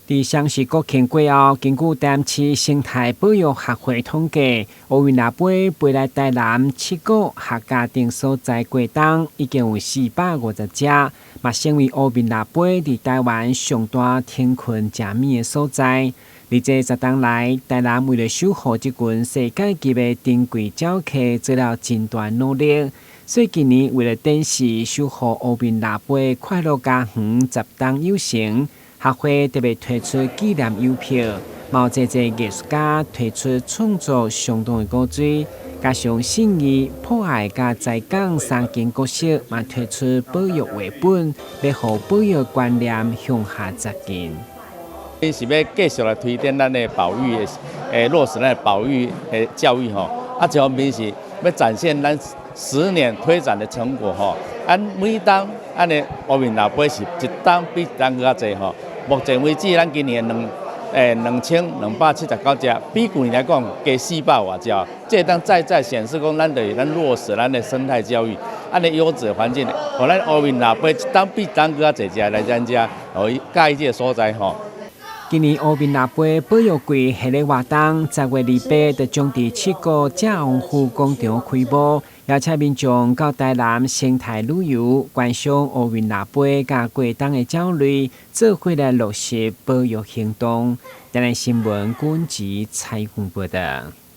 伫双十国庆过后，根据台南市生态保育协会统计，乌云腊杯飞来台南7个客家庭所在过冬，已经有450只，嘛成为乌云腊杯伫台湾上大天困食米的所在。而这10年来，台南为了守护这群世界级的珍贵鸟客，做了真大努力。所以今年为了展示守护乌云腊杯快乐家园10冬有成。协会特别推出纪念邮票，毛济艺术家推出创作相当的古锥，加上信义、破坏甲在港3件角色，嘛推出保育绘本，要互保育观念向下扎根。伊是要继续来推展咱的保育落实咱的保育教育吼，一方面是要展现咱10年推展的成果吼。按每当安尼乌云腊杯是一当比一当更较济吼。目前为止，咱今年2279只，比去年来讲加400多只。这当再显示讲，咱落实咱的生态教育，安尼优质的环境，互咱乌云腊杯一当比一当更较济只来咱遮，介意这个所在吼。今年乌云腊杯保育季下个活动10月28日将伫7个正王府广场开幕，邀请民众到台南生态旅游，观赏乌云腊杯甲过冬的鸟类，做伙来落实保育行动。台南新闻管制采访报道。